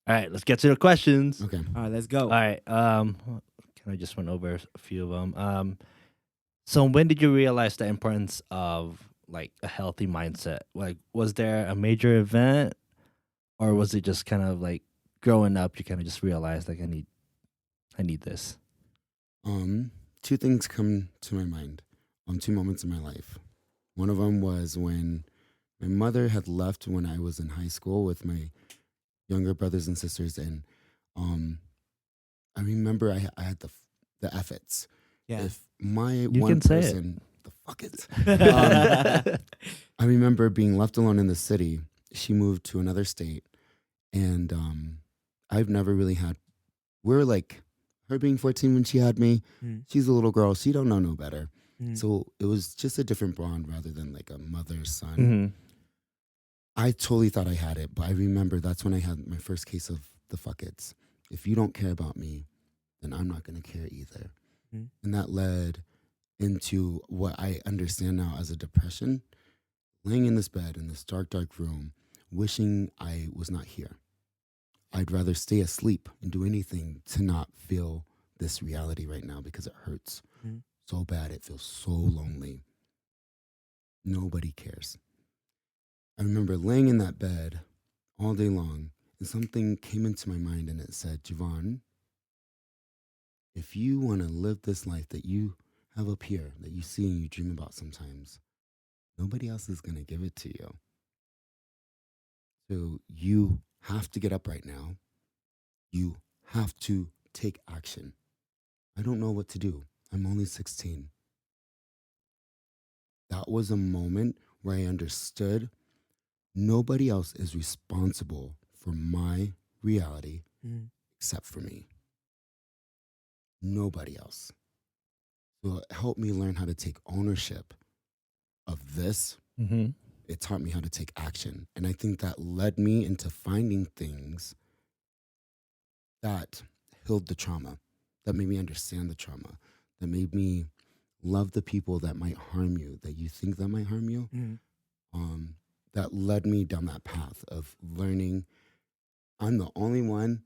All right, let's get to the questions. Okay. All right, let's All go. right. Can I just went over a few of them? So when did you realize the importance of like a healthy mindset? Like, was there a major event, or was it just kind of like growing up? You kind of just realized like I need this. Two things come to my mind on two moments in my life. One of them was when my mother had left when I was in high school with my younger brothers and sisters, and um, I remember I had the efforts. Yeah. If my You one can say it. person, the fuck it. Um, I remember being left alone in the city. She moved to another state, and I've never really had. We're like her being 14 when she had me. Mm, She's a little girl. She don't know no better. mm, So it was just a different bond rather than like a mother son. hmm I totally thought I had it, but I remember that's when I had my first case of the fuck it's. If you don't care about me, then I'm not gonna care either. mm, And that led into what I understand now as a depression, laying in this bed in this dark, dark room, wishing I was not here. I'd rather stay asleep and do anything to not feel this reality right now because it hurts mm, so bad. It feels so lonely. Nobody cares. I remember laying in that bed all day long, and something came into my mind and it said, Javon, if you want to live this life that you have up here, that you see and you dream about sometimes, nobody else is going to give it to you. So you have to get up right now. You have to take action. I don't know what to do. I'm only 16. That was a moment where I understood nobody else is responsible for my reality mm. except for me. Nobody else. So it helped me learn how to take ownership of this. hmm It taught me how to take action. And I think that led me into finding things that healed the trauma, that made me understand the trauma, that made me love the people that might harm you, that you think that might harm you. Mm. Um, that led me down that path of learning I'm the only one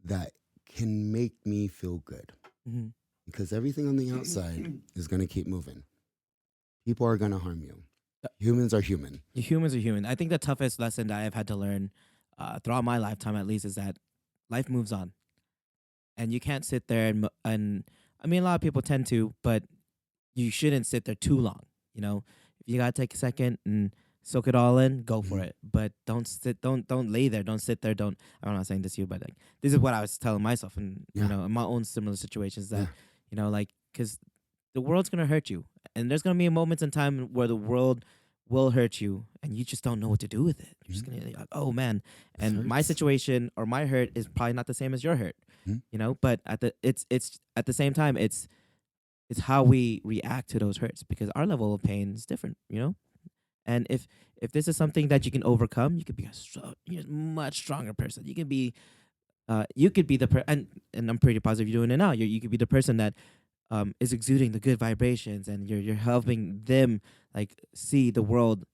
that can make me feel good Mhm. because everything on the outside is going to keep moving. People are going to harm you. Humans are human. Humans are human. I think the toughest lesson that I've had to learn throughout my lifetime, at least, is that life moves on, and you can't sit there and I mean, a lot of people tend to, but you shouldn't sit there too long. You know, if you gotta take a second and soak it all in, go for Mhm. it. But don't lay there. Don't sit there. Don't. I'm not saying this to you, but like this is what I was telling myself, and Yeah. you know, in my own similar situations that Yeah. you know, like, because the world's gonna hurt you, and there's gonna be moments in time where the world will hurt you, and you just don't know what to do with it. You're just gonna be like, oh man. This And my hurts. situation or my hurt is probably not the same as your hurt, Mhm. you know. But it's at the same time, it's how we react to those hurts because our level of pain is different, you know. And if this is something that you can overcome, you could be you're a much stronger person. You could be the and I'm pretty positive you're doing it now. You could be the person that is exuding the good vibrations, and you're helping them like see the world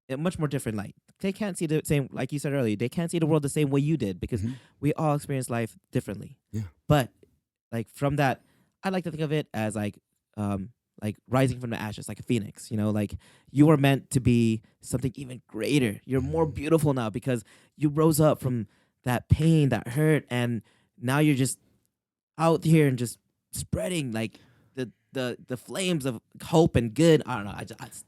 in a much more different light. They can't see the same, like you said earlier. They can't see the world the same way you did because Mhm. we all experience life differently. Yeah. But like from that, I like to think of it as like rising from the ashes, like a phoenix. You know, like you were meant to be something even greater. You're more beautiful now because you rose up from that pain, that hurt, and now you're just out here and just spreading like the flames of hope and good. I don't know.